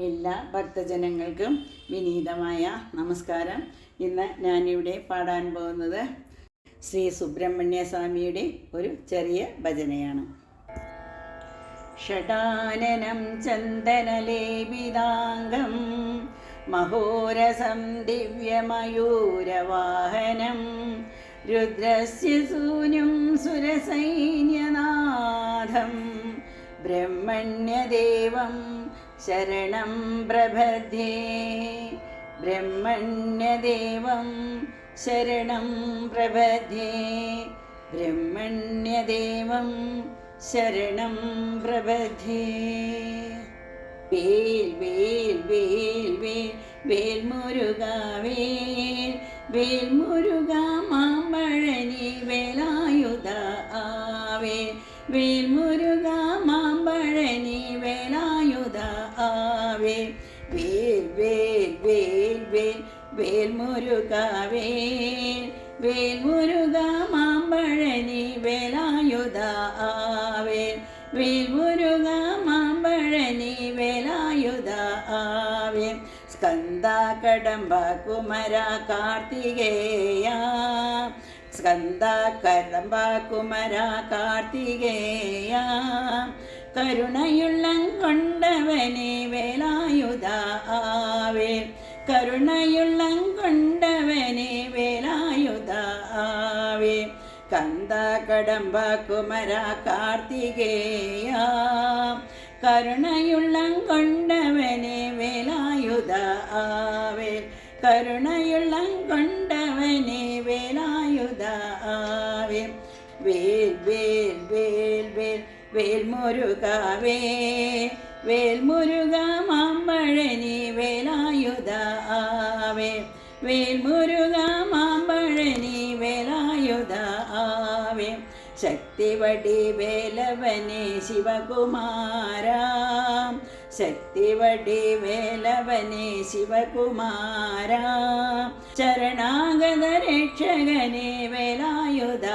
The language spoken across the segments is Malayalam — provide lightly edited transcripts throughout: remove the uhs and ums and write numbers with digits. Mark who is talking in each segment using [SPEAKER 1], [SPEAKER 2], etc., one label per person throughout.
[SPEAKER 1] എല്ലാ ഭക്തജനങ്ങൾക്കും വിനീതമായ നമസ്കാരം. ഇന്ന് ഞാനിവിടെ പാടാൻ പോകുന്നത് ശ്രീ സുബ്രഹ്മണ്യ സ്വാമിയുടെ ഒരു ചെറിയ ഭജനയാണ്. ഷടാനനം ചന്ദനലേപിതാംഗം മഹോരസം ദിവ്യമയൂരവാഹനം രുദ്രസ്യ സൂനും സുരസൈന്യനാഥം ബ്രഹ്മണ്യദേവം ശരണം പ്രപദ്യേ. ബ്രഹ്മണ്യദേവം ശരണം പ്രപദ്യേ. ബ്രഹ്മണ്യദേവം ശരണം പ്രപദ്യേ. വേൽ വേൽ വേൽ വേൽ വേൽ മുരുക വേൽ വേൽ മുരുക മാമ്പഴനി വേലായുധ ആവേൽ വേൽ മുരുക മാമ്പഴനി വേലായുധ ആവേൽ വേൽ വേൽ വേൽ വേൽ വേൽ മുരുക വേൽ വേൽ മുരുക മാമ്പഴനി വേലായുധ ആവേൽ വേൽ മുരുക മാമ്പഴനി വേലായുധ ആവേൽ. സ്കന്ദ കടമ്പ കുമര കാർത്തികേയ സ്കന്ദ കടമ്പ കുമര കാർത്തികേയ കരുണയുള്ളം കൊണ്ടവനെ വേലായുധ ആവേൽ കരുണയുള്ളം കൊണ്ടവനെ വേലായുധ ആവേൽ. കന്ദ കടമ്പ കുമര കാർത്തികേയ കരുണയുള്ളം കൊണ്ടവനെ വേലായുധ ആവേൽ കരുണയുള്ളം കൊണ്ടവനെ വേലായുധ ആവേൽ. വേൽ വേൽ വേൽ വേൽ വേൽ മുരുക വേൽ വേൽ മുരുക മാമ്പഴനി വേലായുധ ആവേൽ വേൽ മുരുക മാമ്പഴനി വേലായുധ ആവേൽ. ശക്തിവടി വേലവനെ ശിവകുമാര ശക്തിവടി വേലവനെ ശിവകുമാര ശരണാഗത രക്ഷകനെ വേലായുധ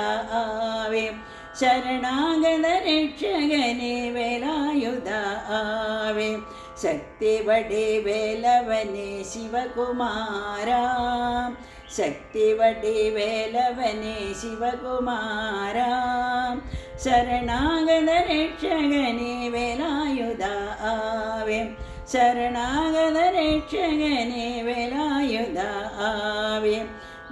[SPEAKER 1] ആവേൽ ശരണാഗത രക്ഷകനെ വേലായുധ ആവേൽ. ശക്തിവടി വേലവനെ ശിവകുമാര ശക്തിവടി വേലവനെ ശിവകുമാര ശരണാഗത രക്ഷകനെ വേലായുധ ആവേൽ ശരണാഗത രക്ഷകനെ വേലായുധ ആവേൽ.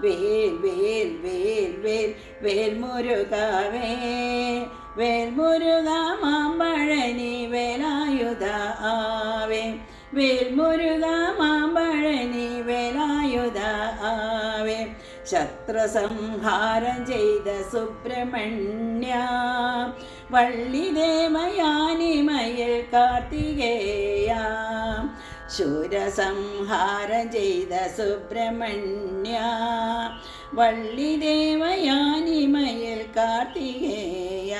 [SPEAKER 1] വേൽ വേൽ വേൽ വേൽ വേൽ മുരുക വേൽ വേൽ മുരുക മാമ്പഴനി വേലായുധ ആവേൽ വേൽ മുരുക മാമ്പഴനി വേലായുധ ആവേൽ. ശത്രുസംഹാരം ചെയ്ത സുബ്രഹ്മണ്യ വള്ളിദേവയാനിമയിൽ കാർത്തികേയ ശൂരസംഹാരം ചെയ്ത സുബ്രഹ്മണ്യ വള്ളിദേവയാനിമയിൽ കാർത്തികേയ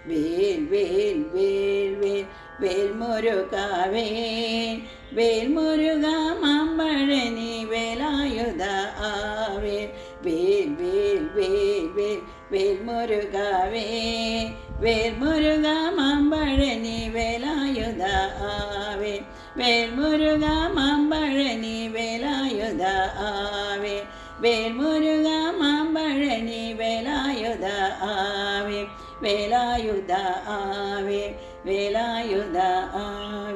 [SPEAKER 1] വേൽ വേൽ വേൽ വേൽ വേൽ മുരുക വേൽ വേൽ മുരുക മാമ്പഴനി വേലായുധ ആവേൽ വേൽ വേൽ വേൽ വേൽ വേൽ മുരുക വേൽ വേൽ മുരുക മാമ്പഴനി വേലായുധ ആവേൽ വേൽ മുരുക മാമ്പഴനി വേലായുധ ആവേൽ വേൽ മുരുക മാമ്പഴനി വേലായുധ ആവേൽ വേലായുധ ആവേൽ വേലായുധ ആവേൽ.